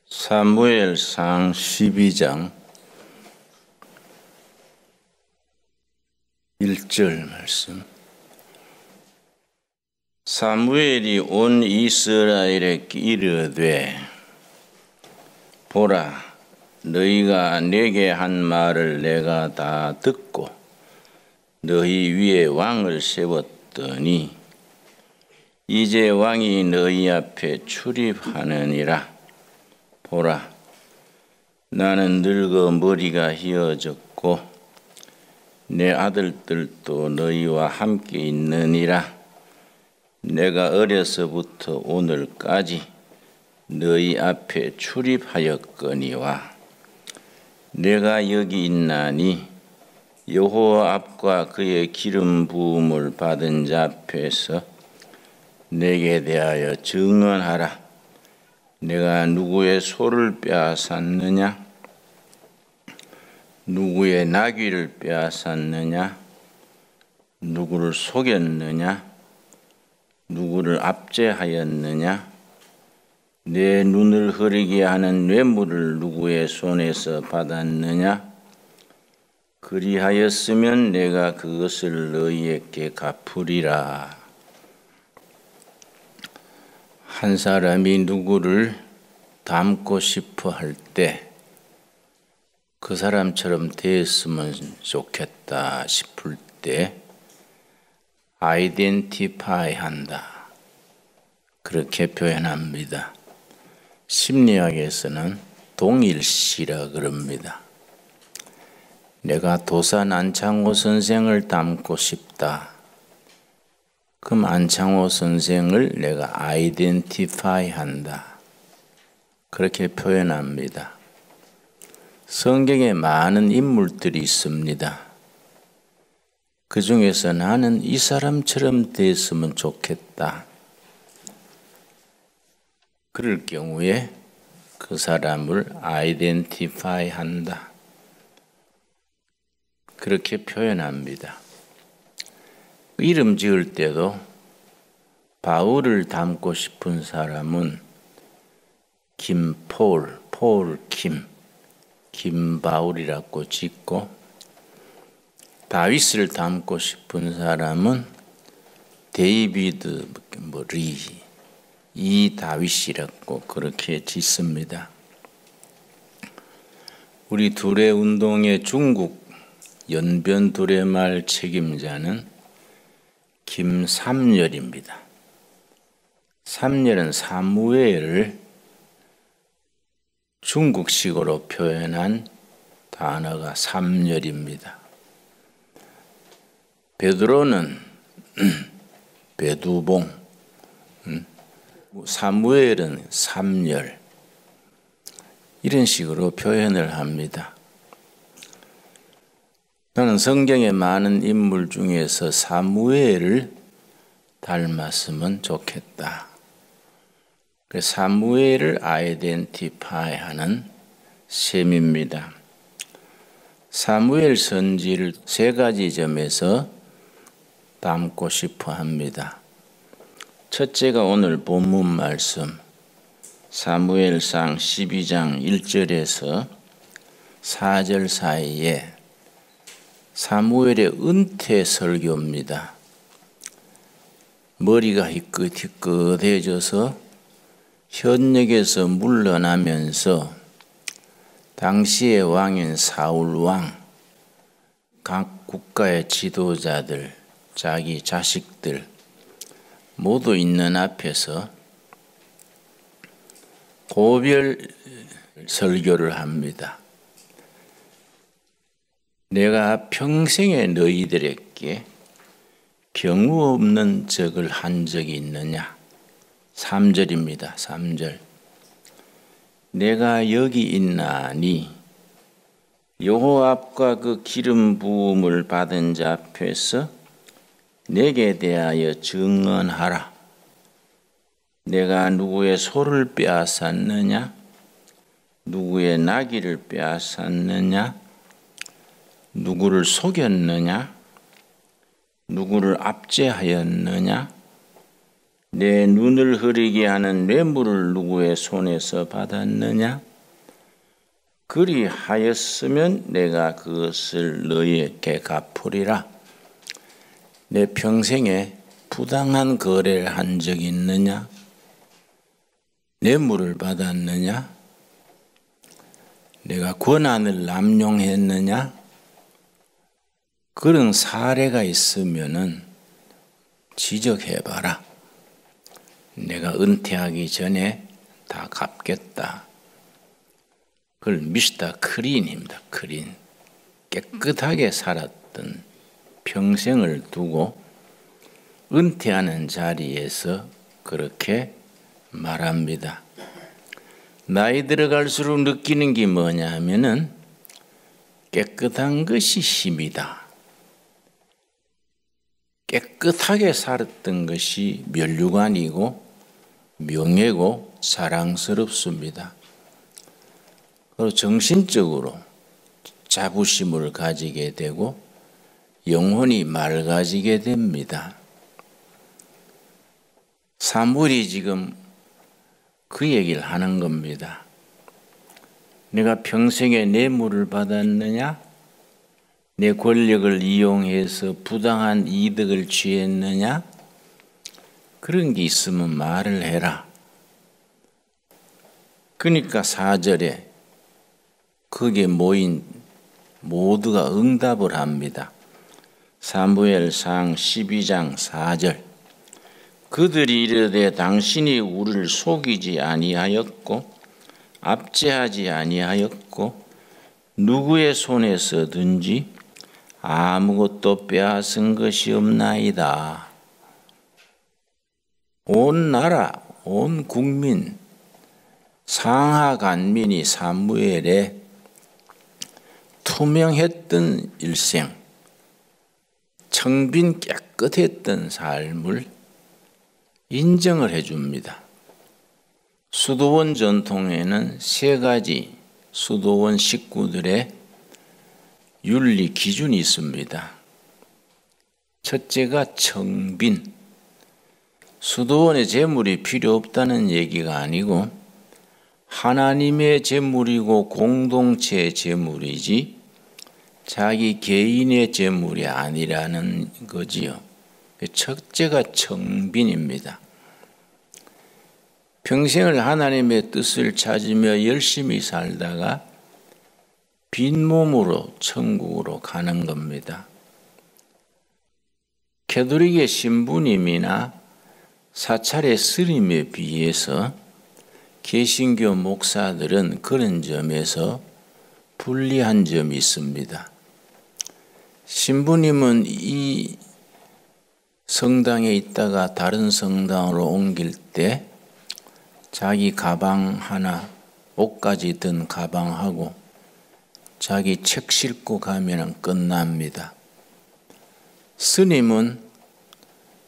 사무엘상 12장 1절 말씀. 사무엘이 온 이스라엘에게 이르되 보라, 너희가 내게 한 말을 내가 다 듣고 너희 위에 왕을 세웠더니 이제 왕이 너희 앞에 출입하느니라. 보라, 나는 늙어 머리가 휘어졌고 내 아들들도 너희와 함께 있느니라. 내가 어려서부터 오늘까지 너희 앞에 출입하였거니와 내가 여기 있나니 여호와 앞과 그의 기름 부음을 받은 자 앞에서 내게 대하여 증언하라. 내가 누구의 소를 빼앗았느냐? 누구의 나귀를 빼앗았느냐? 누구를 속였느냐? 누구를 압제하였느냐? 내 눈을 흐리게 하는 뇌물을 누구의 손에서 받았느냐? 그리하였으면 내가 그것을 너희에게 갚으리라. 한 사람이 누구를 닮고 싶어 할 때 그 사람처럼 되었으면 좋겠다 싶을 때 아이덴티파이 한다, 그렇게 표현합니다. 심리학에서는 동일시라 그럽니다. 내가 도산 안창호 선생을 닮고 싶다. 그럼 안창호 선생을 내가 아이덴티파이 한다, 그렇게 표현합니다. 성경에 많은 인물들이 있습니다. 그 중에서 나는 이 사람처럼 됐으면 좋겠다. 그럴 경우에 그 사람을 아이덴티파이 한다, 그렇게 표현합니다. 이름 지을 때도 바울을 닮고 싶은 사람은 김폴, 김바울이라고 짓고, 다윗을 닮고 싶은 사람은 데이비드 이 다윗이라고 그렇게 짓습니다. 우리 둘의 운동의 중국 연변 두레말 책임자는 김삼열입니다. 삼열은 사무엘을 중국식으로 표현한 단어가 삼열입니다. 베드로는 베두봉, 사무엘은 삼열, 이런 식으로 표현을 합니다. 나는 성경의 많은 인물 중에서 사무엘을 닮았으면 좋겠다. 사무엘을 아이덴티파이 하는 셈입니다. 사무엘 선지를 세 가지 점에서 담고 싶어 합니다. 첫째가 오늘 본문 말씀 사무엘상 12장 1절에서 4절 사이에 사무엘의 은퇴 설교입니다. 머리가 희끗희끗해져서 현역에서 물러나면서 당시의 왕인 사울 왕, 각 국가의 지도자들, 자기 자식들 모두 있는 앞에서 고별 설교를 합니다. 내가 평생에 너희들에게 병우 없는 적을 한 적이 있느냐? 3절입니다. 3절. 내가 여기 있나니 여호와 앞과 그 기름 부음을 받은 자 앞에서 내게 대하여 증언하라. 내가 누구의 소를 빼앗았느냐? 누구의 나귀를 빼앗았느냐? 누구를 속였느냐? 누구를 압제하였느냐? 내 눈을 흐리게 하는 뇌물을 누구의 손에서 받았느냐? 그리하였으면 내가 그것을 너희에게 갚으리라. 내 평생에 부당한 거래를 한 적이 있느냐? 뇌물을 받았느냐? 내가 권한을 남용했느냐? 그런 사례가 있으면은 지적해봐라. 내가 은퇴하기 전에 다 갚겠다. 그걸 미스터 클린입니다. 클린. 깨끗하게 살았던 평생을 두고 은퇴하는 자리에서 그렇게 말합니다. 나이 들어갈수록 느끼는 게 뭐냐 하면은 깨끗한 것이 힘이다. 깨끗하게 살았던 것이 면류관이고 명예고 사랑스럽습니다. 그리고 정신적으로 자부심을 가지게 되고 영혼이 맑아지게 됩니다. 사무엘이 지금 그 얘기를 하는 겁니다. 내가 평생에 뇌물을 받았느냐? 내 권력을 이용해서 부당한 이득을 취했느냐? 그런 게 있으면 말을 해라. 그러니까 4절에 거기에 모인 모두가 응답을 합니다. 사무엘상 12장 4절. 그들이 이르되 당신이 우리를 속이지 아니하였고 압제하지 아니하였고 누구의 손에서든지 아무것도 빼앗은 것이 없나이다. 온 나라, 온 국민, 상하 간민이 사무엘의 투명했던 일생, 청빈 깨끗했던 삶을 인정을 해줍니다. 수도원 전통에는 3가지 수도원 식구들의 윤리 기준이 있습니다. 첫째가 청빈. 수도원에 재물이 필요 없다는 얘기가 아니고 하나님의 재물이고 공동체의 재물이지 자기 개인의 재물이 아니라는 거지요. 첫째가 청빈입니다. 평생을 하나님의 뜻을 찾으며 열심히 살다가 빈몸으로 천국으로 가는 겁니다. 캐톨릭의 신부님이나 사찰의 스님에 비해서 개신교 목사들은 그런 점에서 불리한 점이 있습니다. 신부님은 이 성당에 있다가 다른 성당으로 옮길 때 자기 가방 하나, 옷까지 든 가방하고 자기 책 싣고 가면 끝납니다. 스님은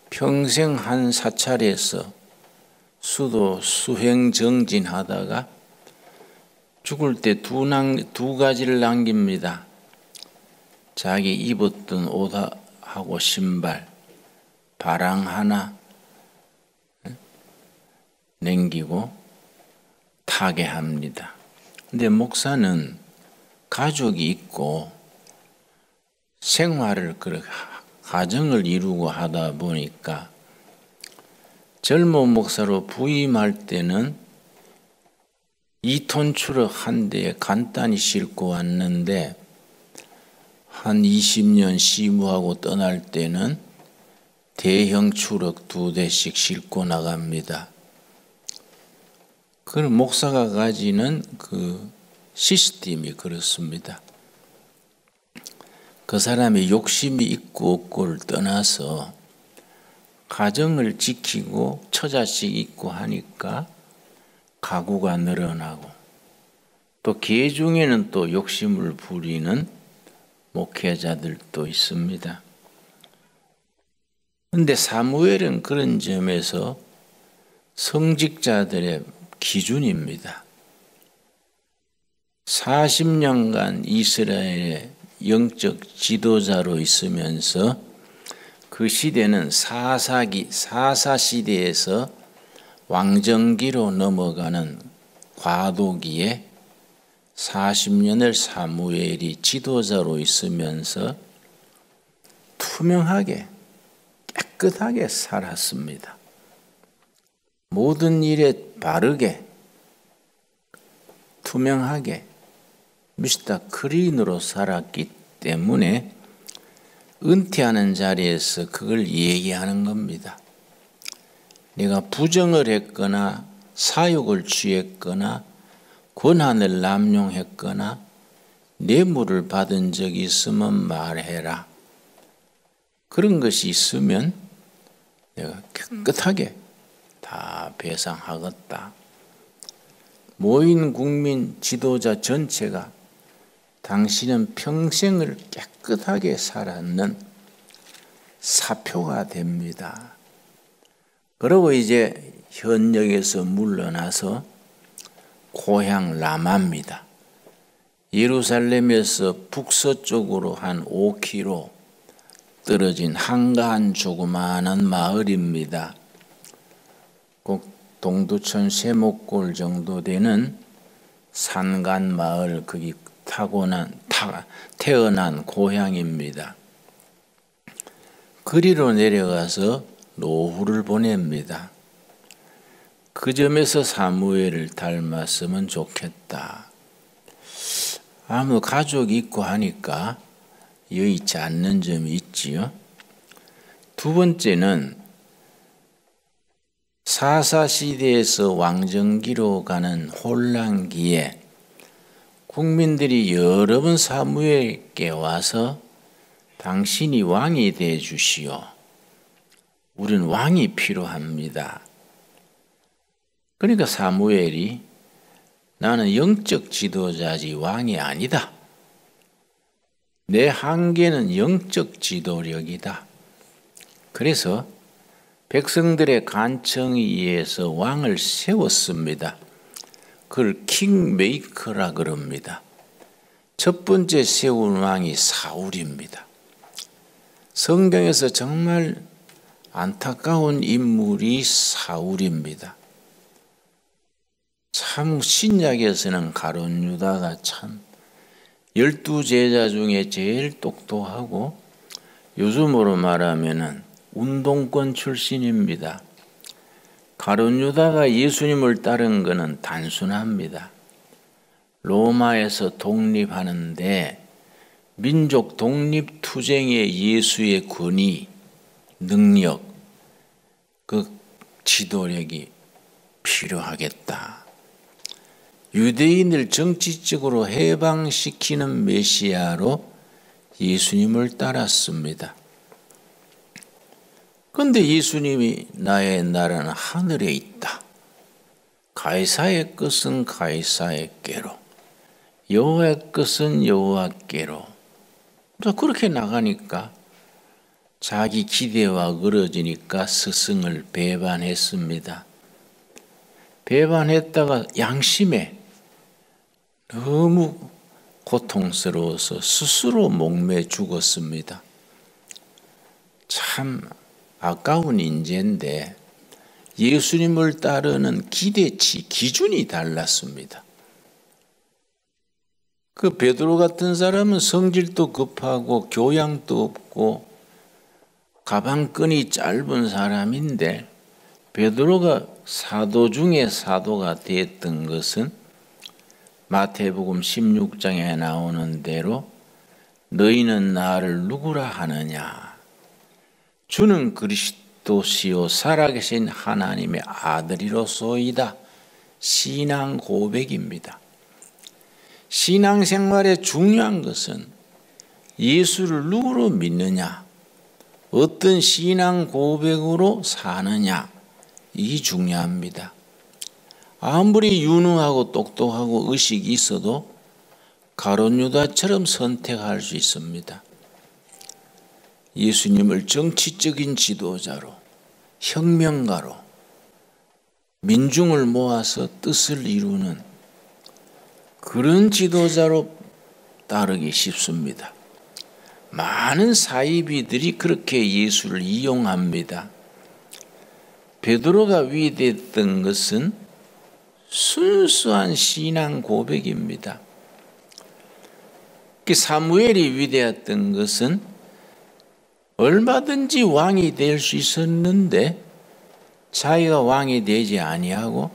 평생 한 사찰에서 수행 정진하다가 죽을 때 두 가지를 남깁니다. 자기 입었던 옷하고 신발, 바랑 하나 남기고 타계합니다. 근데 목사는 가족이 있고 생활을 가정을 이루고 하다 보니까 젊은 목사로 부임할 때는 2톤 추럭 한 대에 간단히 싣고 왔는데 한 20년 시무하고 떠날 때는 대형 추럭 2대씩 싣고 나갑니다. 그런 목사가 가지는 그 시스템이 그렇습니다. 그 사람이 욕심이 있고 없고를 떠나서 가정을 지키고 처자식 있고 하니까 가구가 늘어나고 또 개 중에는 또 욕심을 부리는 목회자들도 있습니다. 그런데 사무엘은 그런 점에서 성직자들의 기준입니다. 40년간 이스라엘의 영적 지도자로 있으면서 그 시대는 사사시대에서 왕정기로 넘어가는 과도기에 40년을 사무엘이 지도자로 있으면서 투명하게 깨끗하게 살았습니다. 모든 일에 바르게 투명하게 미스터 클린으로 살았기 때문에 은퇴하는 자리에서 그걸 얘기하는 겁니다. 내가 부정을 했거나 사욕을 취했거나 권한을 남용했거나 뇌물을 받은 적이 있으면 말해라. 그런 것이 있으면 내가 깨끗하게 다 배상하겠다. 모인 국민 지도자 전체가 당신은 평생을 깨끗하게 살았는 사표가 됩니다. 그리고 이제 현역에서 물러나서 고향 라마입니다. 예루살렘에서 북서쪽으로 한 5km 떨어진 한가한 조그마한 마을입니다. 꼭 동두천 세목골 정도 되는 산간 마을, 거기 태어난 고향입니다. 그리로 내려가서 노후를 보냅니다. 그 점에서 사무엘을 닮았으면 좋겠다. 아무 가족이 있고 하니까 여의치 않는 점이 있지요. 두 번째는 사사시대에서 왕정기로 가는 혼란기에 국민들이 여러 번 사무엘께 와서 당신이 왕이 되어 주시오. 우리는 왕이 필요합니다. 그러니까 사무엘이 나는 영적 지도자지 왕이 아니다. 내 한계는 영적 지도력이다. 그래서 백성들의 간청에 의해서 왕을 세웠습니다. 그걸 킹메이커라 그럽니다. 첫 번째 세운 왕이 사울입니다. 성경에서 정말 안타까운 인물이 사울입니다. 참 신약에서는 가룟 유다가 참 12제자 중에 제일 똑똑하고 요즘으로 말하면은 운동권 출신입니다. 가룟 유다가 예수님을 따른 것은 단순합니다. 로마에서 독립하는데 민족 독립 투쟁에 예수의 권위, 능력, 그 지도력이 필요하겠다. 유대인을 정치적으로 해방시키는 메시아로 예수님을 따랐습니다. 그런데 예수님이 나의 나라는 하늘에 있다. 가이사의 것은 가이사에게로, 여호와의 것은 여호와께로. 그렇게 나가니까 자기 기대와 그러지니까 스승을 배반했습니다. 배반했다가 양심에 너무 고통스러워서 스스로 목매 죽었습니다. 참 아까운 인재인데 예수님을 따르는 기대치, 기준이 달랐습니다. 그 베드로 같은 사람은 성질도 급하고 교양도 없고 가방끈이 짧은 사람인데 베드로가 사도 중에 사도가 됐던 것은 마태복음 16장에 나오는 대로 너희는 나를 누구라 하느냐? 주는 그리스도시요 살아계신 하나님의 아들이로소이다. 신앙 고백입니다. 신앙생활의 중요한 것은 예수를 누구로 믿느냐, 어떤 신앙 고백으로 사느냐, 이게 중요합니다. 아무리 유능하고 똑똑하고 의식이 있어도 가룟 유다처럼 선택할 수 있습니다. 예수님을 정치적인 지도자로, 혁명가로, 민중을 모아서 뜻을 이루는 그런 지도자로 따르기 쉽습니다. 많은 사이비들이 그렇게 예수를 이용합니다. 베드로가 위대했던 것은 순수한 신앙 고백입니다. 사무엘이 위대했던 것은 얼마든지 왕이 될 수 있었는데 자기가 왕이 되지 아니하고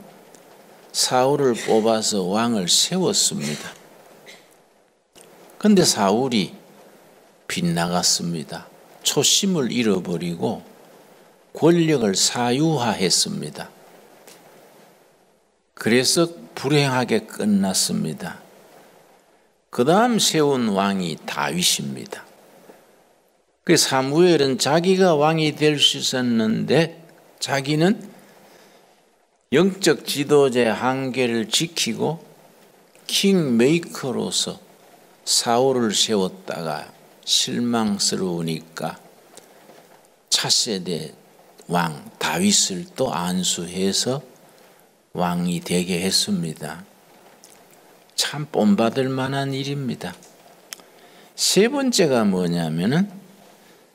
사울을 뽑아서 왕을 세웠습니다. 그런데 사울이 빗나갔습니다. 초심을 잃어버리고 권력을 사유화했습니다. 그래서 불행하게 끝났습니다. 그 다음 세운 왕이 다윗입니다. 그 사무엘은 자기가 왕이 될 수 있었는데 자기는 영적 지도자의 한계를 지키고 킹메이커로서 사울을 세웠다가 실망스러우니까 차세대 왕 다윗을 또 안수해서 왕이 되게 했습니다. 참 본받을 만한 일입니다. 세 번째가 뭐냐면은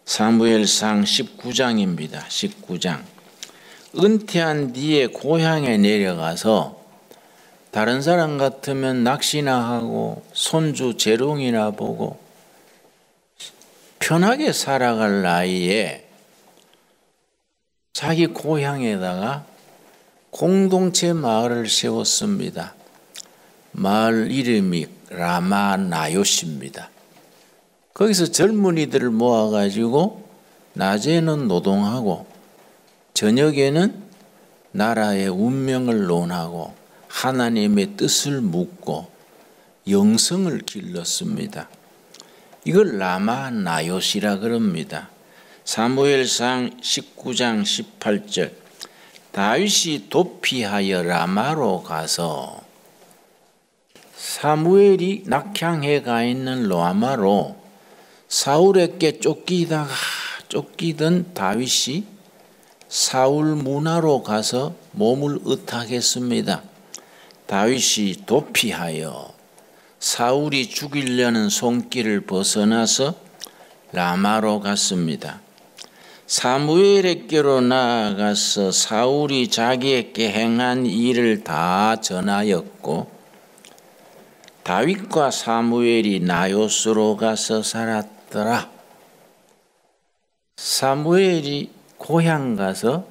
사무엘상 19장입니다. 19장. 은퇴한 뒤에 고향에 내려가서 다른 사람 같으면 낚시나 하고 손주 재롱이나 보고 편하게 살아갈 나이에 자기 고향에다가 공동체 마을을 세웠습니다. 마을 이름이 라마나요시입니다. 거기서 젊은이들을 모아가지고 낮에는 노동하고 저녁에는 나라의 운명을 논하고 하나님의 뜻을 묻고 영성을 길렀습니다. 이걸 라마나요시라 그럽니다. 사무엘상 19장 18절 다윗이 도피하여 라마로 가서 사무엘이 낙향해 가 있는 라마로 사울에게 쫓기던 다윗이 사울 문화로 가서 몸을 의탁했습니다. 다윗이 도피하여 사울이 죽이려는 손길을 벗어나서 라마로 갔습니다. 사무엘에게로 나아가서 사울이 자기에게 행한 일을 다 전하였고 다윗과 사무엘이 나요스로 가서 살았더라. 사무엘이 고향 가서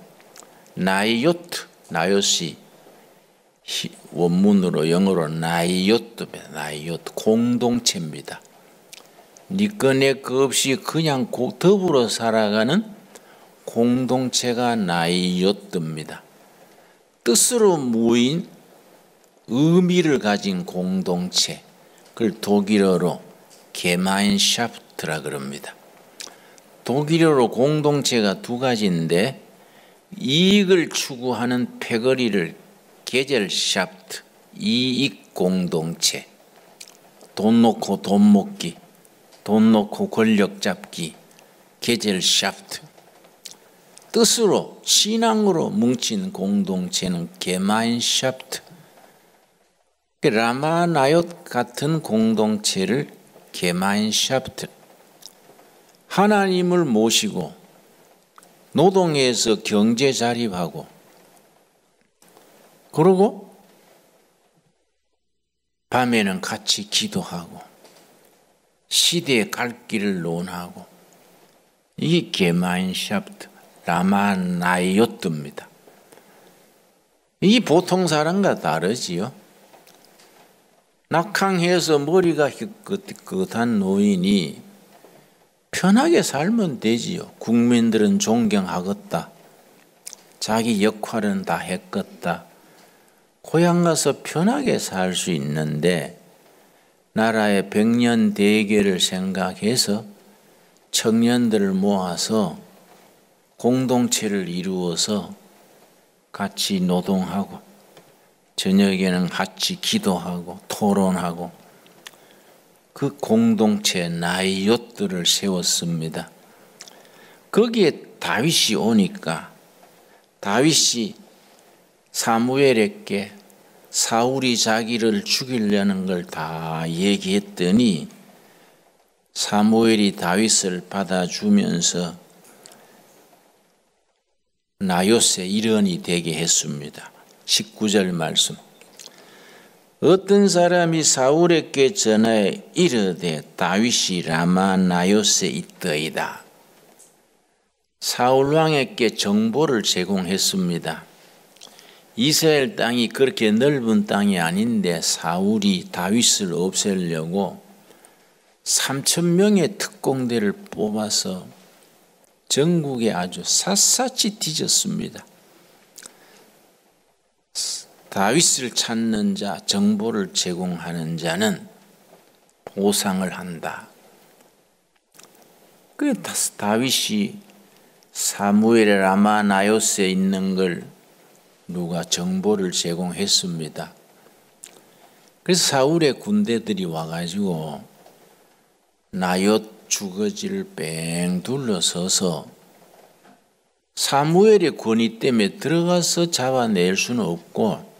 나요시 원문으로 영어로 나요트 공동체입니다. 니꺼 내꺼 없이 그냥 더불어 살아가는 공동체가 나요트입니다. 뜻으로 모인 의미를 가진 공동체, 그걸 독일어로 게마인샤프트라 그럽니다. 독일어로 공동체가 두 가지인데 이익을 추구하는 패거리를 게젤샤프트, 이익 공동체, 돈 놓고 돈 먹기, 돈 놓고 권력 잡기, 게젤샤프트. 뜻으로 신앙으로 뭉친 공동체는 게마인샤프트. 라마나요트 같은 공동체를 게마인샤프트. 하나님을 모시고 노동에서 경제 자립하고 그러고 밤에는 같이 기도하고 시대의 갈 길을 논하고 이게 게마인샤프트 라마나요트입니다. 이 보통 사람과 다르지요. 낙항해서 머리가 희끗희끗한 노인이 편하게 살면 되지요. 국민들은 존경하겠다. 자기 역할은 다 했겠다. 고향 가서 편하게 살 수 있는데 나라의 백년 대계를 생각해서 청년들을 모아서 공동체를 이루어서 같이 노동하고 저녁에는 같이 기도하고 토론하고 그 공동체 나요트를 세웠습니다. 거기에 다윗이 오니까 다윗이 사무엘에게 사울이 자기를 죽이려는 걸 다 얘기했더니 사무엘이 다윗을 받아주면서 나요스의 일원이 되게 했습니다. 19절 말씀. 어떤 사람이 사울에게 전하여 이르되 다윗이 라마 나요스에 있더이다. 사울 왕에게 정보를 제공했습니다. 이스라엘 땅이 그렇게 넓은 땅이 아닌데 사울이 다윗을 없애려고 3,000명의 특공대를 뽑아서 전국에 아주 샅샅이 뒤졌습니다. 다윗을 찾는 자, 정보를 제공하는 자는 보상을 한다. 그 다윗이 사무엘의 라마 나요스에 있는 걸 누가 정보를 제공했습니다. 그래서 사울의 군대들이 와가지고 나요스 주거지를 뺑 둘러서서 사무엘의 권위 때문에 들어가서 잡아낼 수는 없고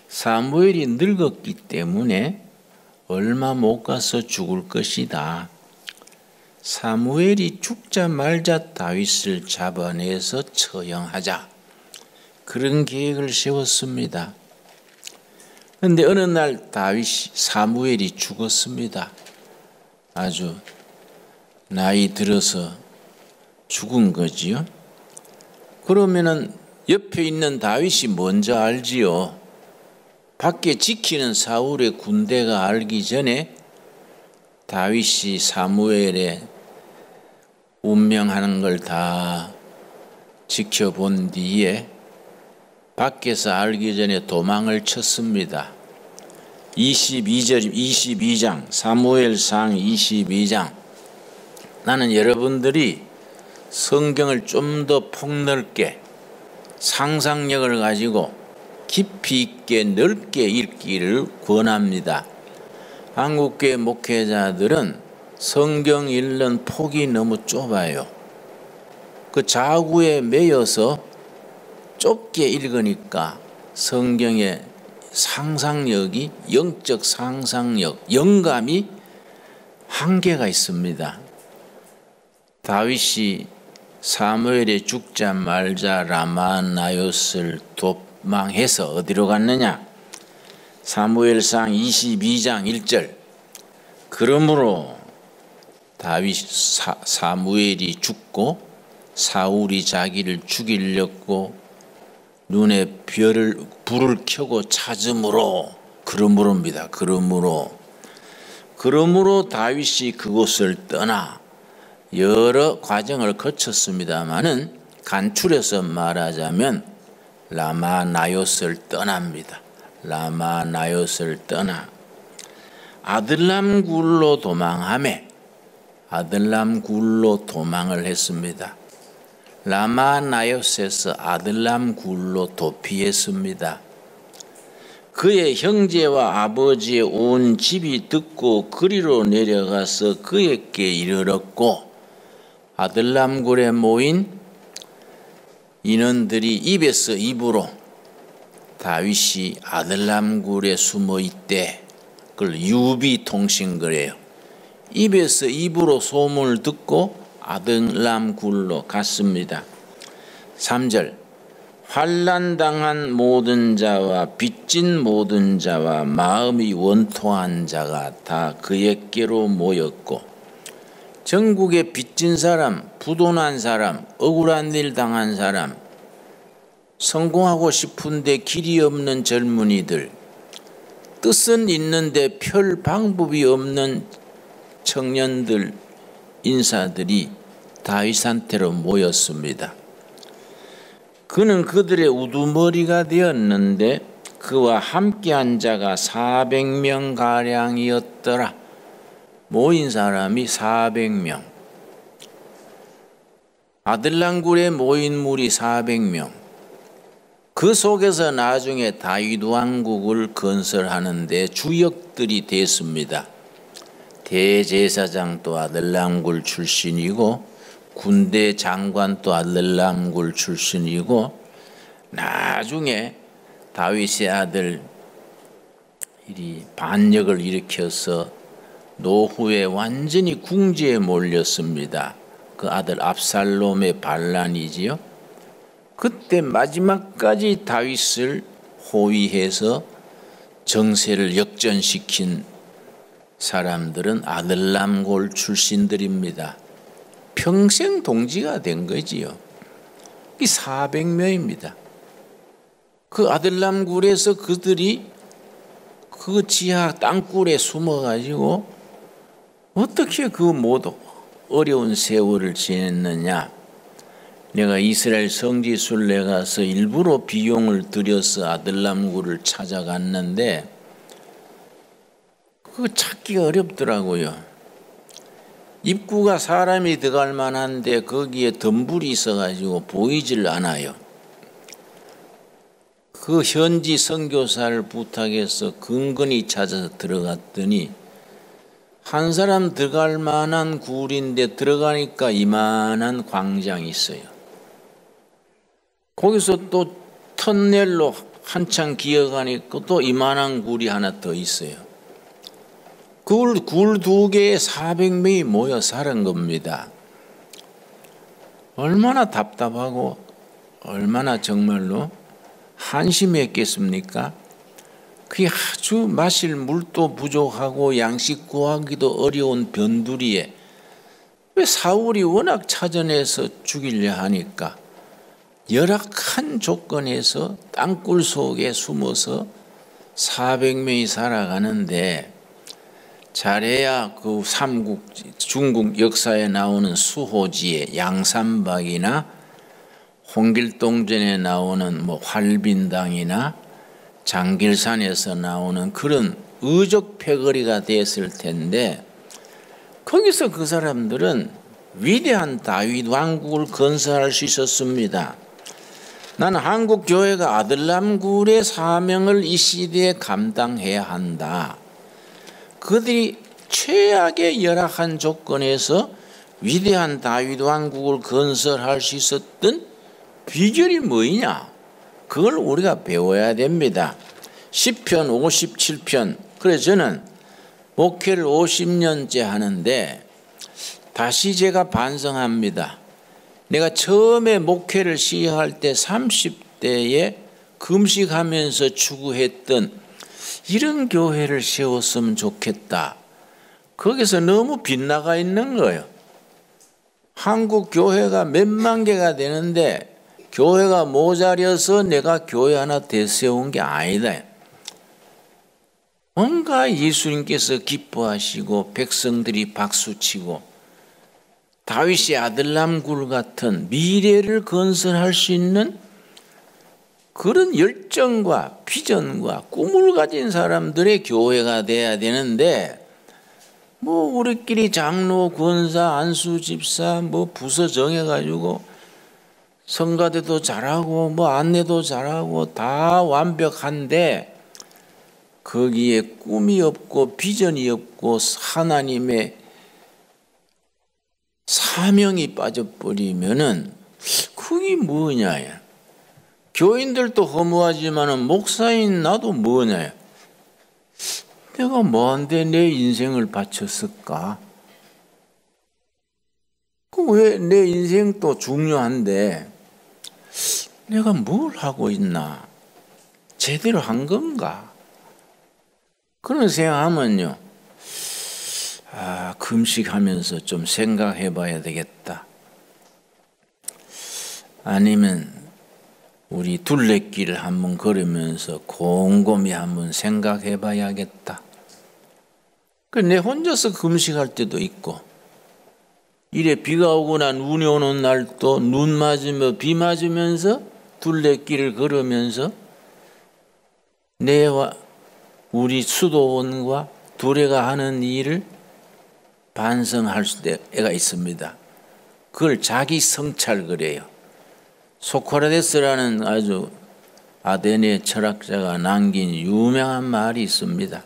사무엘이 늙었기 때문에 얼마 못 가서 죽을 것이다. 사무엘이 죽자 말자 다윗을 잡아내서 처형하자. 그런 계획을 세웠습니다. 그런데 어느 날 사무엘이 죽었습니다. 아주 나이 들어서 죽은 거지요. 그러면은 옆에 있는 다윗이 먼저 알지요. 밖에 지키는 사울의 군대가 알기 전에 다윗이 사무엘의 운명하는 걸 다 지켜본 뒤에 밖에서 알기 전에 도망을 쳤습니다. 22장 사무엘상 22장. 나는 여러분들이 성경을 좀 더 폭넓게 상상력을 가지고 깊이 있게 넓게 읽기를 권합니다. 한국교회 목회자들은 성경 읽는 폭이 너무 좁아요. 그 자구에 매여서 좁게 읽으니까 성경의 상상력이, 영적 상상력, 영감이 한계가 있습니다. 다윗이 사무엘이 죽자 말자 라마 나요스를 도망해서 어디로 갔느냐? 사무엘상 22장 1절. 그러므로 사무엘이 죽고 사울이 자기를 죽이려고 눈에 불을 켜고 찾음으로, 그러므로입니다. 그러므로 다윗이 그곳을 떠나 여러 과정을 거쳤습니다마는 간추려서 말하자면 라마 나요스를 떠납니다. 라마 나요스를 떠나 아들람 굴로 도망을 했습니다. 라마 나요스에서 아들람 굴로 도피했습니다. 그의 형제와 아버지의 온 집이 듣고 그리로 내려가서 그에게 이르렀고 아들람 굴에 모인 인원들이 입에서 입으로 다윗이 아들람 굴에 숨어 있대. 그걸 유비 통신거래요. 입에서 입으로 소문을 듣고 아들람 굴로 갔습니다. 3절. 환난당한 모든 자와 빚진 모든 자와 마음이 원통한 자가 다 그에게로 모였고 전국에 빚진 사람, 부도난 사람, 억울한 일 당한 사람, 성공하고 싶은데 길이 없는 젊은이들, 뜻은 있는데 펼 방법이 없는 청년들, 인사들이 다윗한테로 모였습니다. 그는 그들의 우두머리가 되었는데 그와 함께한 자가 400명가량이었더라. 모인 사람이 400명. 아들람 굴에 모인 무리 400명. 그 속에서 나중에 다윗 왕국을 건설하는데 주역들이 됐습니다. 대제사장도 아들람 굴 출신이고 군대 장관도 아들람 굴 출신이고 나중에 다윗의 아들 반역을 일으켜서 노후에 완전히 궁지에 몰렸습니다. 그 아들 압살롬의 반란이지요. 그때 마지막까지 다윗을 호위해서 정세를 역전시킨 사람들은 아들람골 출신들입니다. 평생 동지가 된 거지요. 이 400명입니다. 그 아들람굴에서 그들이 그 지하 땅굴에 숨어가지고 어떻게 그 모두 어려운 세월을 지냈느냐. 내가 이스라엘 성지순례 가서 일부러 비용을 들여서 아들람굴을 찾아갔는데 그거 찾기가 어렵더라고요. 입구가 사람이 들어갈 만한데 거기에 덤불이 있어가지고 보이질 않아요. 그 현지 선교사를 부탁해서 근근히 찾아서 들어갔더니 한 사람 들어갈 만한 굴인데 들어가니까 이만한 광장이 있어요. 거기서 또 터널로 한참 기어가니까 또 이만한 굴이 하나 더 있어요. 굴 2개에 400명이 모여 사는 겁니다. 얼마나 답답하고 얼마나 정말로 한심했겠습니까? 그게 아주 마실 물도 부족하고 양식 구하기도 어려운 변두리에 왜 사울이 워낙 찾아내서 죽이려 하니까 열악한 조건에서 땅굴 속에 숨어서 400명이 살아가는데 잘해야 그 중국 역사에 나오는 수호지에 양산박이나 홍길동전에 나오는 활빈당이나 장길산에서 나오는 그런 의적 패거리가 됐을 텐데 거기서 그 사람들은 위대한 다윗 왕국을 건설할 수 있었습니다. 나는 한국 교회가 아들람굴의 사명을 이 시대에 감당해야 한다. 그들이 최악의 열악한 조건에서 위대한 다윗 왕국을 건설할 수 있었던 비결이 뭐냐? 그걸 우리가 배워야 됩니다. 시편 57편. 그래서 저는 목회를 50년째 하는데 다시 제가 반성합니다. 내가 처음에 목회를 시작할 때 30대에 금식하면서 추구했던 이런 교회를 세웠으면 좋겠다. 거기서 너무 빗나가 있는 거예요. 한국 교회가 몇만 개가 되는데 교회가 모자려서 내가 교회 하나 대세운 게 아니다. 뭔가 예수님께서 기뻐하시고 백성들이 박수치고 다윗의 아들람굴 같은 미래를 건설할 수 있는 그런 열정과 비전과 꿈을 가진 사람들의 교회가 돼야 되는데 우리끼리 장로, 권사, 안수 집사 부서 정해가지고 성가대도 잘하고 안내도 잘하고 다 완벽한데 거기에 꿈이 없고 비전이 없고 하나님의 사명이 빠져버리면은 그게 뭐냐. 교인들도 허무하지만은 목사인 나도 뭐냐. 내가 뭐한데 내 인생을 바쳤을까? 왜 내 인생도 중요한데 내가 뭘 하고 있나? 제대로 한 건가? 그런 생각하면요. 금식하면서 좀 생각해 봐야 되겠다. 아니면 우리 둘레길을 한번 걸으면서 곰곰이 한번 생각해 봐야겠다. 내 혼자서 금식할 때도 있고 이래 비가 오거나 눈이 오는 날도 눈 맞으며 비 맞으면서 둘레길을 걸으면서 내와 우리 수도원과 두레가 하는 일을 반성할 때가 있습니다. 그걸 자기 성찰 그래요. 소크라테스라는 아주 아테네 철학자가 남긴 유명한 말이 있습니다.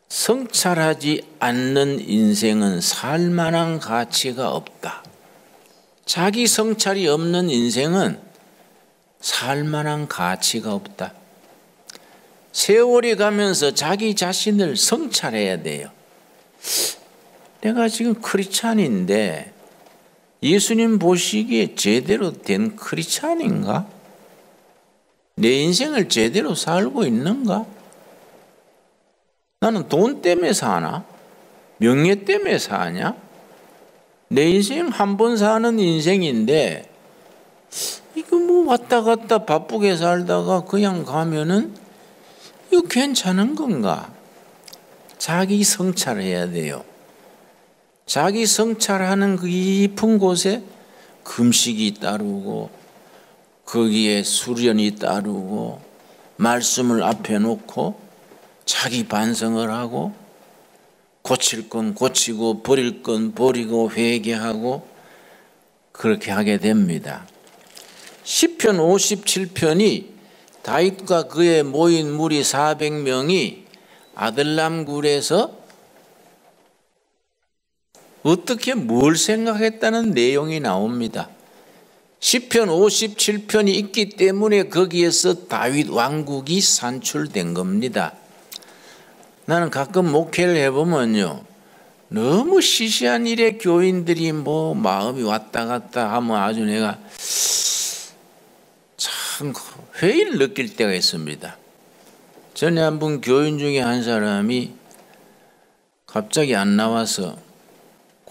성찰하지 않는 인생은 살만한 가치가 없다. 자기 성찰이 없는 인생은 살만한 가치가 없다. 세월이 가면서 자기 자신을 성찰해야 돼요. 내가 지금 크리스찬인데 예수님 보시기에 제대로 된 크리스찬인가? 내 인생을 제대로 살고 있는가? 나는 돈 때문에 사나? 명예 때문에 사냐? 내 인생 한 번 사는 인생인데 이거 뭐 왔다 갔다 바쁘게 살다가 그냥 가면은 이거 괜찮은 건가? 자기 성찰해야 돼요. 자기 성찰하는 그 깊은 곳에 금식이 따르고 거기에 수련이 따르고 말씀을 앞에 놓고 자기 반성을 하고 고칠 건 고치고 버릴 건 버리고 회개하고 그렇게 하게 됩니다. 시편 57편이 다윗과 그의 모인 무리 400명이 아들람 굴에서 어떻게 뭘 생각했다는 내용이 나옵니다. 시편 57편이 있기 때문에 거기에서 다윗 왕국이 산출된 겁니다. 나는 가끔 목회를 해보면요, 너무 시시한 일에 교인들이 뭐 마음이 왔다 갔다 하면 아주 내가 참 회의를 느낄 때가 있습니다. 전에 한 번 교인 중에 한 사람이 갑자기 안 나와서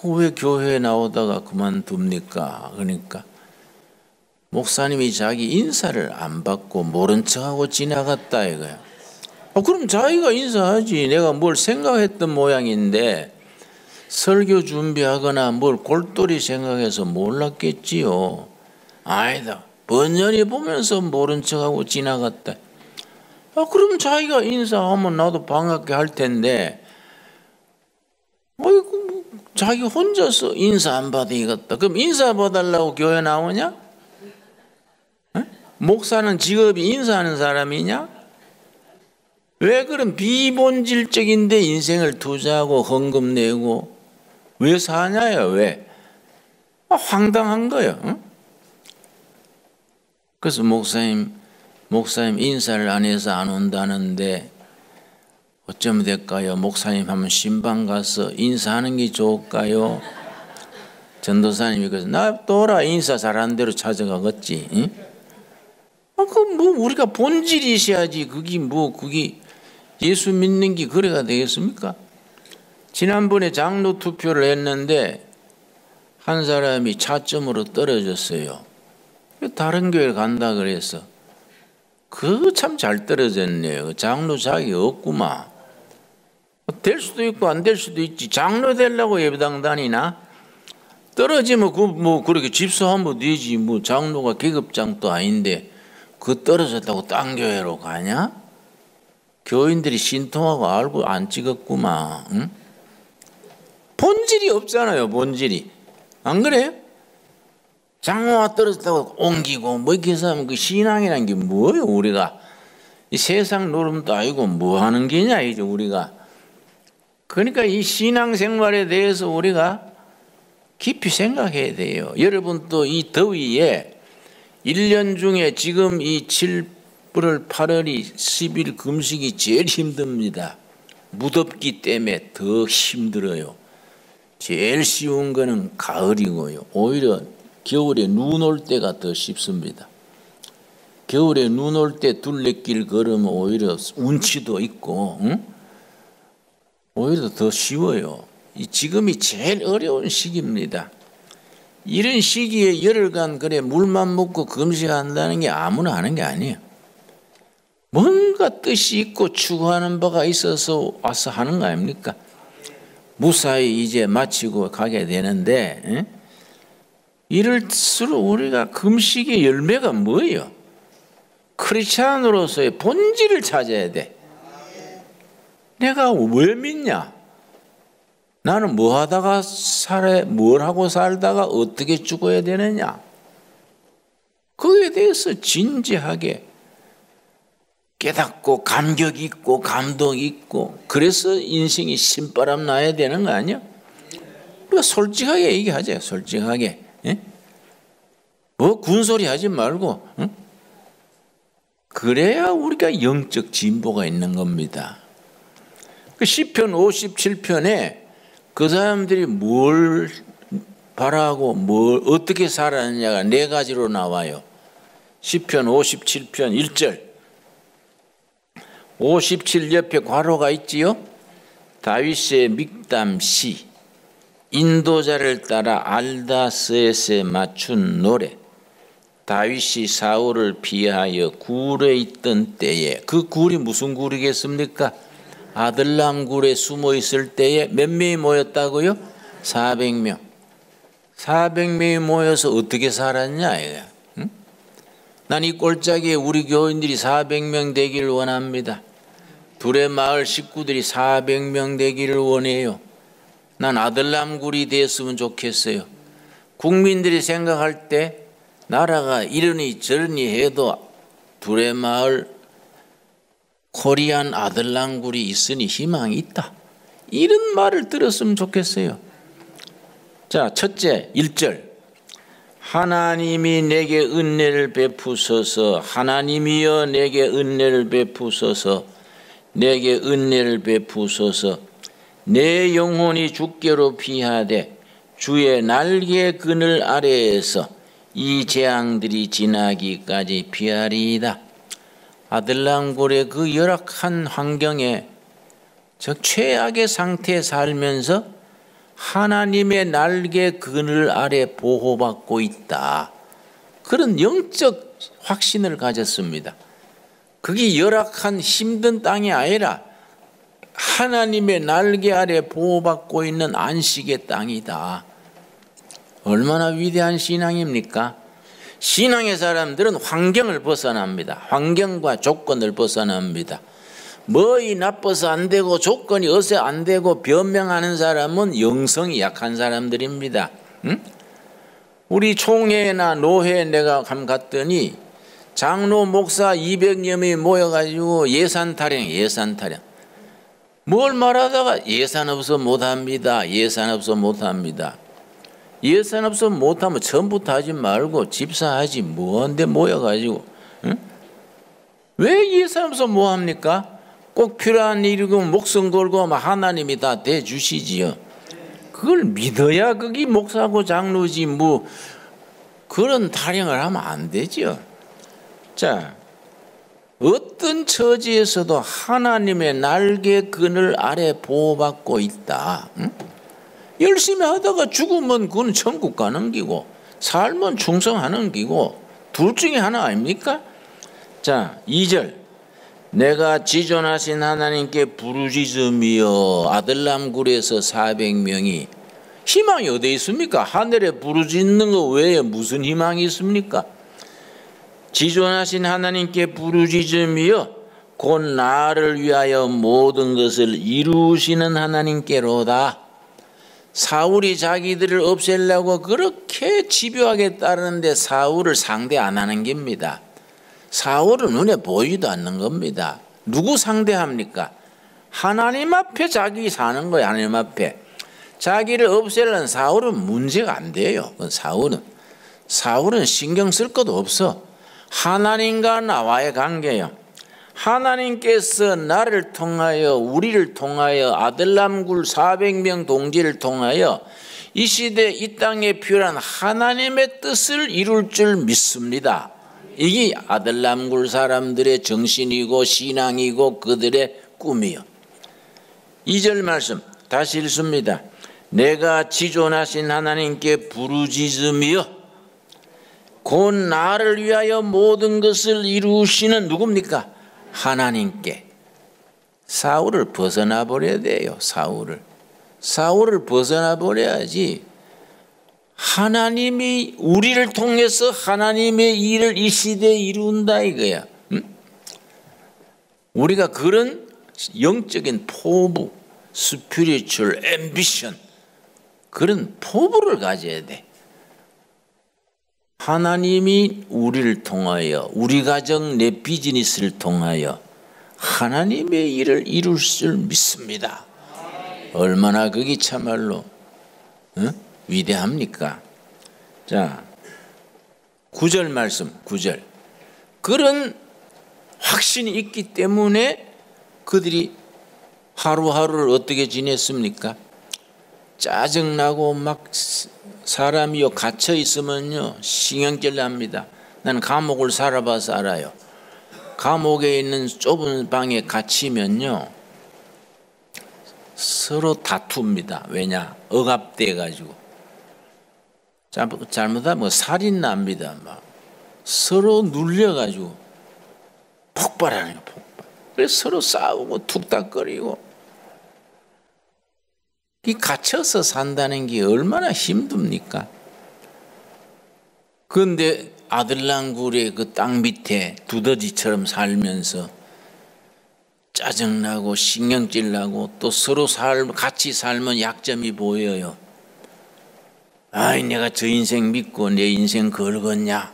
왜 교회에 나오다가 그만둡니까? 그러니까 목사님이 자기 인사를 안 받고 모른 척하고 지나갔다 이거야. 그럼 자기가 인사하지. 내가 뭘 생각했던 모양인데 설교 준비하거나 뭘 골똘히 생각해서 몰랐겠지요. 아니다. 번연히 보면서 모른 척하고 지나갔다. 그럼 자기가 인사하면 나도 반갑게 할 텐데 아이고 자기 혼자서 인사 안 받으겠다. 그럼 인사 받으려고 교회 나오냐? 에? 목사는 직업이 인사하는 사람이냐? 왜 그런 비본질적인데 인생을 투자하고 헌금 내고 왜 사냐요? 왜? 황당한 거예요. 응? 그래서 목사님 인사를 안 해서 안 온다는데 어쩌면 될까요? 목사님 하면 신방 가서 인사하는 게 좋을까요? 전도사님이 그래서 나 또라 인사 잘하는 대로 찾아가겠지. 응? 그럼 뭐 우리가 본질이셔야지. 그게 예수 믿는 게 그래가 되겠습니까? 지난번에 장로 투표를 했는데 한 사람이 차점으로 떨어졌어요. 다른 교회 간다 그래서 그 참 잘 떨어졌네요. 장로 자격이 없구만. 될 수도 있고 안 될 수도 있지. 장로 되려고 예배당 다니나? 떨어지면 뭐 그렇게 집사하면 되지. 뭐 장로가 계급장도 아닌데 그 떨어졌다고 딴 교회로 가냐? 교인들이 신통하고 알고 안 찍었구만. 응? 본질이 없잖아요. 본질이. 안 그래요? 장로가 떨어졌다고 옮기고 뭐 이렇게 해서 하면 그 신앙이라는 게 뭐예요? 우리가 이 세상 노름도 아니고 뭐 하는 게냐 이제 우리가. 그러니까 이 신앙생활에 대해서 우리가 깊이 생각해야 돼요. 여러분도 이 더위에 1년 중에 지금 이 7월 8월이 10일 금식이 제일 힘듭니다. 무덥기 때문에 더 힘들어요. 제일 쉬운 거는 가을이고요. 오히려 겨울에 눈 올 때가 더 쉽습니다. 겨울에 눈 올 때 둘레길 걸으면 오히려 운치도 있고 응? 오히려 더 쉬워요. 지금이 제일 어려운 시기입니다. 이런 시기에 열흘간 그래 물만 먹고 금식한다는 게 아무나 하는 게 아니에요. 뭔가 뜻이 있고 추구하는 바가 있어서 와서 하는 거 아닙니까? 무사히 이제 마치고 가게 되는데 에? 이럴수록 우리가 금식의 열매가 뭐예요? 크리스찬으로서의 본질을 찾아야 돼. 내가 왜 믿냐? 나는 뭐 하다가 뭘 하고 살다가 어떻게 죽어야 되느냐? 그에 대해서 진지하게 깨닫고 감격 있고 감동 있고 그래서 인생이 신바람 나야 되는 거 아니야? 우리가 솔직하게 얘기하자. 솔직하게. 에? 뭐 군소리 하지 말고 응? 그래야 우리가 영적 진보가 있는 겁니다. 그 시편 57편에 그 사람들이 뭘 바라고 뭘 어떻게 살았느냐가 네 가지로 나와요. 시편 57편 1절 57 옆에 괄호가 있지요. 다윗의 믹담시 인도자를 따라 알다스에세 맞춘 노래. 다윗이 사울을 피하여 굴에 있던 때에, 그 굴이 무슨 굴이겠습니까? 아들람 굴에 숨어 있을 때에 몇 명이 모였다고요? 400명. 400명이 모여서 어떻게 살았냐 이거야. 응? 난 이 꼴짝이에 우리 교인들이 400명 되기를 원합니다. 둘의 마을 식구들이 400명 되기를 원해요. 난 아들람 굴이 됐으면 좋겠어요. 국민들이 생각할 때 나라가 이러니 저러니 해도 둘의 마을 코리안 아들람 굴이 있으니 희망이 있다. 이런 말을 들었으면 좋겠어요. 자, 첫째 1절 하나님이 내게 은혜를 베푸소서. 하나님이여 내게 은혜를 베푸소서. 내게 은혜를 베푸소서. 내 영혼이 주께로 피하되 주의 날개 그늘 아래에서 이 재앙들이 지나기까지 피하리이다. 아들람굴의 그 열악한 환경에 저 최악의 상태에 살면서 하나님의 날개 그늘 아래 보호받고 있다. 그런 영적 확신을 가졌습니다. 그게 열악한 힘든 땅이 아니라 하나님의 날개 아래 보호받고 있는 안식의 땅이다. 얼마나 위대한 신앙입니까? 신앙의 사람들은 환경을 벗어납니다. 환경과 조건을 벗어납니다. 뭐이 나빠서 안 되고 조건이 어서 안 되고 변명하는 사람은 영성이 약한 사람들입니다. 응? 우리 총회나 노회에 내가 갔더니 장로 목사 200여 명이 모여가지고 예산 타령. 뭘 말하다가 예산 없어 못합니다. 예산 없어 못합니다. 예산 없어 못하면 처음부터 하지 말고 집사하지 뭔데 모여가지고. 응? 왜 예산 없어 뭐합니까? 꼭 필요한 일이고 목숨 걸고 하나님이 다 대주시지요. 그걸 믿어야 그게 목사고 장로지 뭐 그런 타령을 하면 안 되죠. 자, 어떤 처지에서도 하나님의 날개 그늘 아래 보호받고 있다. 응? 열심히 하다가 죽으면 그건 천국 가는 기고 살면 충성하는 기고 둘 중에 하나 아닙니까? 자, 2절 내가 지존하신 하나님께 부르짖으며 아들람 굴에서 400명이 희망이 어디 있습니까? 하늘에 부르짖는 거 외에 무슨 희망이 있습니까? 지존하신 하나님께 부르짖으며 곧 나를 위하여 모든 것을 이루시는 하나님께로다. 사울이 자기들을 없애려고 그렇게 집요하게 따르는데 사울을 상대 안 하는 겁니다. 사울은 눈에 보이지도 않는 겁니다. 누구 상대합니까? 하나님 앞에 자기 사는 거예요. 하나님 앞에. 자기를 없애려는 사울은 문제가 안 돼요. 사울은 신경 쓸 것도 없어. 하나님과 나와의 관계예요. 하나님께서 나를 통하여 우리를 통하여 아들람굴 400명 동지를 통하여 이 시대 이 땅에 필요한 하나님의 뜻을 이룰 줄 믿습니다. 이게 아들람굴 사람들의 정신이고 신앙이고 그들의 꿈이요. 2절 말씀 다시 읽습니다. 내가 지존하신 하나님께 부르짖으며 곧 나를 위하여 모든 것을 이루시는 누굽니까? 하나님께. 사울을 벗어나 버려야 돼요. 사울을 벗어나 버려야지. 하나님이 우리를 통해서 하나님의 일을 이 시대에 이룬다 이거야. 응? 우리가 그런 영적인 포부, 스피리추얼 앰비션, 그런 포부를 가져야 돼. 하나님이 우리를 통하여 우리 가정 내 비즈니스를 통하여 하나님의 일을 이룰 줄 믿습니다. 얼마나 그게 참말로 위대합니까? 자, 9절 말씀 9절 그런 확신이 있기 때문에 그들이 하루하루를 어떻게 지냈습니까? 짜증나고 막 사람이요 갇혀 있으면요 신경질 납니다. 나는 감옥을 살아봐서 알아요. 감옥에 있는 좁은 방에 갇히면요 서로 다툽니다. 왜냐? 억압돼 가지고 잘못하면 살인 납니다. 막 서로 눌려 가지고 폭발하는 거예요. 폭발. 그래서 서로 싸우고 툭닥거리고. 이 갇혀서 산다는 게 얼마나 힘듭니까? 그런데 아들랑굴의 그 땅 밑에 두더지처럼 살면서 짜증나고 신경질 나고 또 서로 같이 살면 약점이 보여요. 아이 내가 저 인생 믿고 내 인생 걸었냐.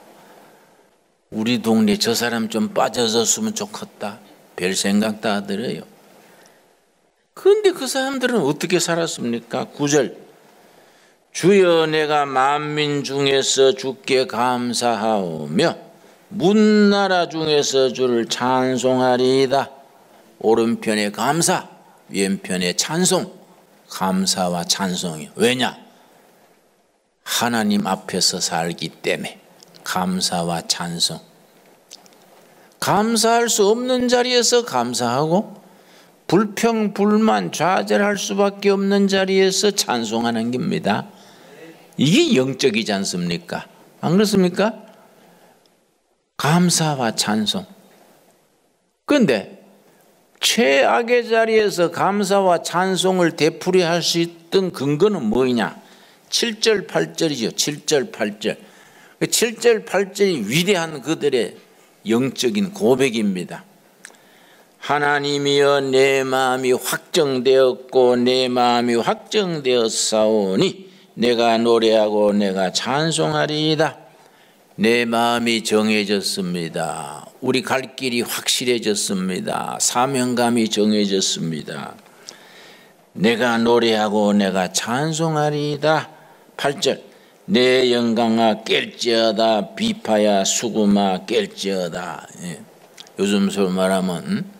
우리 동네 저 사람 좀 빠져줬으면 좋겠다. 별 생각 다 들어요. 그런데 그 사람들은 어떻게 살았습니까? 9절 주여 내가 만민 중에서 주께 감사하오며 문나라 중에서 주를 찬송하리이다. 오른편에 감사, 왼편에 찬송. 감사와 찬송이요. 왜냐? 하나님 앞에서 살기 때문에 감사와 찬송. 감사할 수 없는 자리에서 감사하고 불평, 불만, 좌절할 수밖에 없는 자리에서 찬송하는 겁니다. 이게 영적이지 않습니까? 안 그렇습니까? 감사와 찬송. 그런데 최악의 자리에서 감사와 찬송을 되풀이할 수 있던 근거는 뭐냐? 7절, 8절이죠. 7절, 8절. 7절, 8절이 위대한 그들의 영적인 고백입니다. 하나님이여 내 마음이 확정되었고 내 마음이 확정되었사오니 내가 노래하고 내가 찬송하리이다. 내 마음이 정해졌습니다. 우리 갈 길이 확실해졌습니다. 사명감이 정해졌습니다. 내가 노래하고 내가 찬송하리이다. 8절 내 영광아 깰지어다 비파야 수구마 깰지어다. 요즘 말하면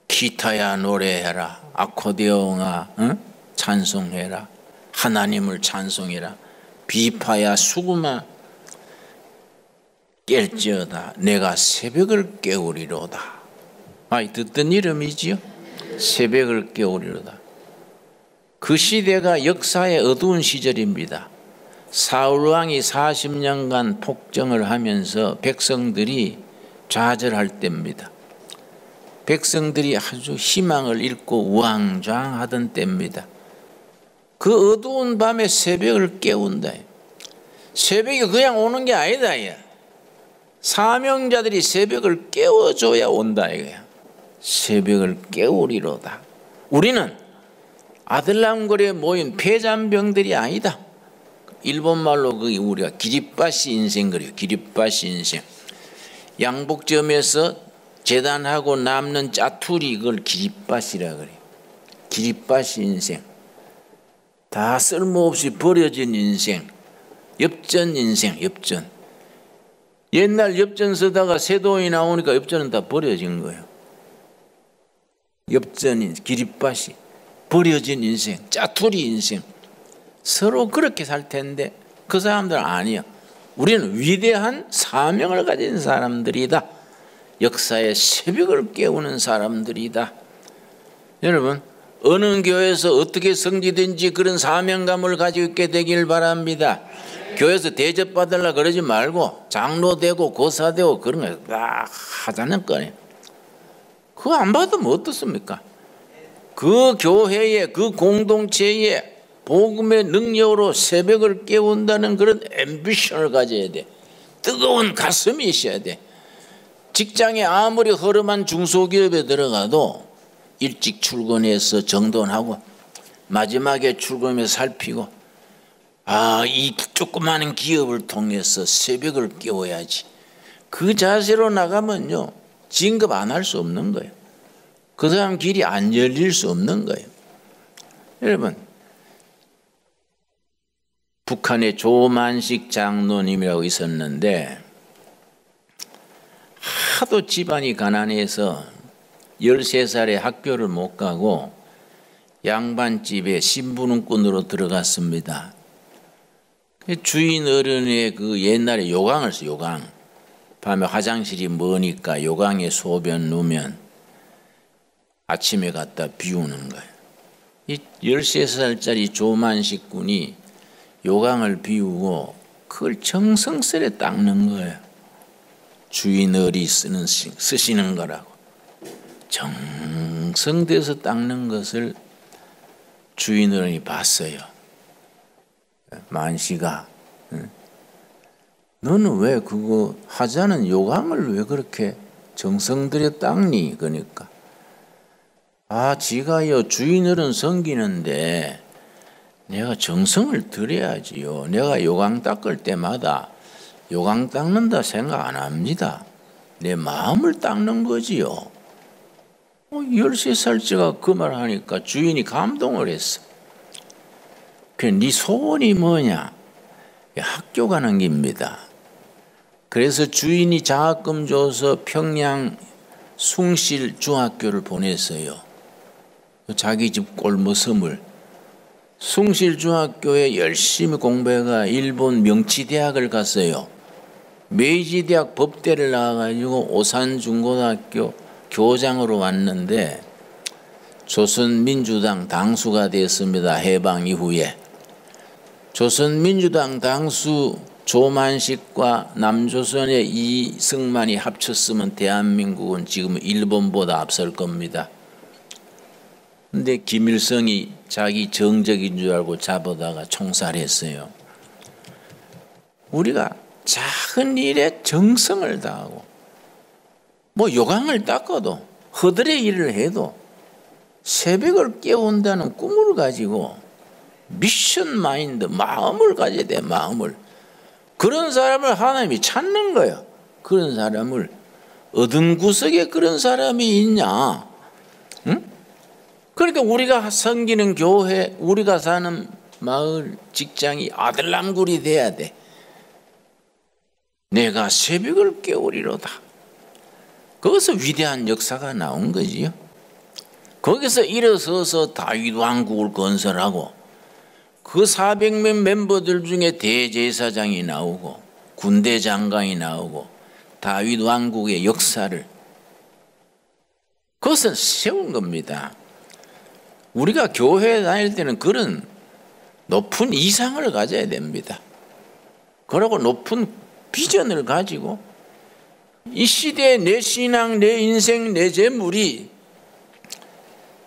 기타야 노래해라. 아코디언아 찬송해라. 하나님을 찬송해라. 비파야 수구마 깰지어다. 내가 새벽을 깨우리로다. 듣던 이름이지요. 새벽을 깨우리로다. 그 시대가 역사의 어두운 시절입니다. 사울왕이 40년간 폭정을 하면서 백성들이 좌절할 때입니다. 백성들이 아주 희망을 잃고 우왕좌왕하던 때입니다. 그 어두운 밤에 새벽을 깨운다. 새벽이 그냥 오는 게 아니다. 사명자들이 새벽을 깨워줘야 온다. 새벽을 깨우리로다. 우리는 아들람거리에 모인 폐잔병들이 아니다. 일본말로 우리가 기립바시 인생 그래요. 기립바시 인생. 양복점에서 재단하고 남는 짜투리 그걸 기립바시라 그래요. 기립바시 인생. 다 쓸모없이 버려진 인생. 엽전 인생. 엽전. 옛날 엽전 쓰다가 새 돈이 나오니까 엽전은 다 버려진 거예요. 엽전인 기립바시. 버려진 인생. 짜투리 인생. 서로 그렇게 살 텐데 그 사람들은 아니야. 우리는 위대한 사명을 가진 사람들이다. 역사의 새벽을 깨우는 사람들이다. 여러분 어느 교회에서 어떻게 성지든지 그런 사명감을 가지고 있게 되길 바랍니다. 교회에서 대접받으려고 그러지 말고 장로 되고 고사 되고 그런 거 막 하자는 거예요. 그거 안 받으면 어떻습니까? 그 교회에 그 공동체에 복음의 능력으로 새벽을 깨운다는 그런 앰비션을 가져야 돼. 뜨거운 가슴이 있어야 돼. 직장에 아무리 허름한 중소기업에 들어가도 일찍 출근해서 정돈하고 마지막에 출근해서 살피고 이 조그마한 기업을 통해서 새벽을 깨워야지. 그 자세로 나가면요 진급 안 할 수 없는 거예요. 그 사람 길이 안 열릴 수 없는 거예요. 여러분 북한에 조만식 장로님이라고 있었는데 하도 집안이 가난해서 13살에 학교를 못 가고 양반집에 신부름꾼으로 들어갔습니다. 주인 어른의 그 옛날에 요강을 써, 요강. 밤에 화장실이 머니까 요강에 소변 누면 아침에 갖다 비우는 거예요. 이 13살짜리 조만식 군이 요강을 비우고 그걸 정성스레 닦는 거예요. 주인 어리 쓰시는 거라고. 정성돼서 닦는 것을 주인 어른이 봤어요. 만식아, 너는 왜 그거 하자는 요강을 왜 그렇게 정성 들여 닦니? 그러니까 지가요 주인 어른 섬기는데 내가 정성을 들여야지요. 내가 요강 닦을 때마다 요강 닦는다 생각 안 합니다. 내 마음을 닦는 거지요. 13살짜리가 그 말 하니까 주인이 감동을 했어. 네 소원이 뭐냐? 학교 가는 겁니다. 그래서 주인이 장학금 줘서 평양 숭실 중학교를 보냈어요. 자기 집 골머섬을. 숭실 중학교에 열심히 공부해가 일본 명치대학을 갔어요. 메이지대학 법대를 나와가지고 오산중고등학교 교장으로 왔는데 조선민주당 당수가 됐습니다. 해방 이후에. 조선민주당 당수 조만식과 남조선의 이승만이 합쳤으면 대한민국은 지금 일본보다 앞설 겁니다. 근데 김일성이 자기 정적인 줄 알고 잡아다가 총살했어요. 우리가 작은 일에 정성을 다하고 요강을 닦아도 허들의 일을 해도 새벽을 깨운다는 꿈을 가지고 미션 마인드, 마음을 가져야 돼. 마음을. 그런 사람을 하나님이 찾는 거예요. 그런 사람을. 어떤 구석에 그런 사람이 있냐? 응? 그러니까 우리가 섬기는 교회, 우리가 사는 마을, 직장이 아들람굴이 돼야 돼. 내가 새벽을 깨우리로다. 거기서 위대한 역사가 나온 거지요. 거기서 일어서서 다윗 왕국을 건설하고 그 400명 멤버들 중에 대제사장이 나오고 군대 장관이 나오고 다윗 왕국의 역사를 그것은 세운 겁니다. 우리가 교회에 다닐 때는 그런 높은 이상을 가져야 됩니다. 그러고 높은 비전을 가지고 이 시대에 내 신앙, 내 인생, 내 재물이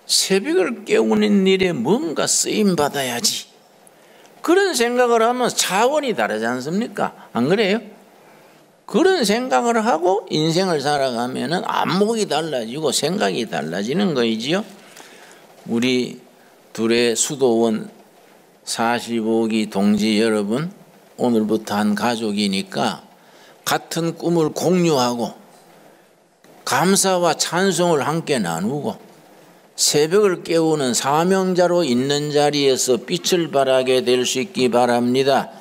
새벽을 깨우는 일에 뭔가 쓰임받아야지. 그런 생각을 하면 차원이 다르지 않습니까? 안 그래요? 그런 생각을 하고 인생을 살아가면 안목이 달라지고 생각이 달라지는 거이지요. 우리 둘의 수도원 45기 동지 여러분, 오늘부터 한 가족이니까 같은 꿈을 공유하고 감사와 찬송을 함께 나누고 새벽을 깨우는 사명자로 있는 자리에서 빛을 발하게 될 수 있기 바랍니다.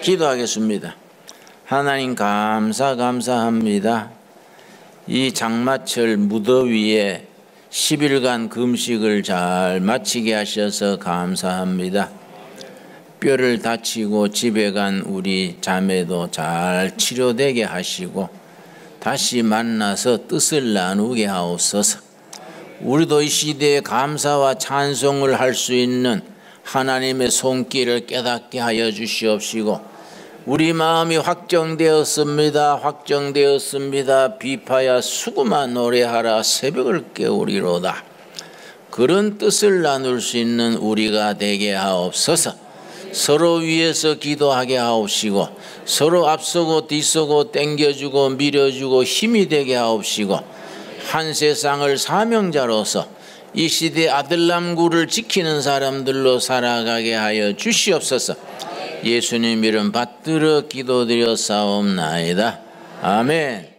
기도하겠습니다. 하나님 감사합니다. 이 장마철 무더위에 10일간 금식을 잘 마치게 하셔서 감사합니다. 뼈를 다치고 집에 간 우리 자매도 잘 치료되게 하시고 다시 만나서 뜻을 나누게 하옵소서. 우리도 이 시대에 감사와 찬송을 할 수 있는 하나님의 손길을 깨닫게 하여 주시옵시고 우리 마음이 확정되었습니다. 비파야 수구마 노래하라 새벽을 깨우리로다. 그런 뜻을 나눌 수 있는 우리가 되게 하옵소서. 서로 위해서 기도하게 하옵시고 서로 앞서고 뒤서고 땡겨주고 밀어주고 힘이 되게 하옵시고 한 세상을 사명자로서 이 시대 아들람굴을 지키는 사람들로 살아가게 하여 주시옵소서. 예수님 이름 받들어 기도드려 싸움나이다. 아멘.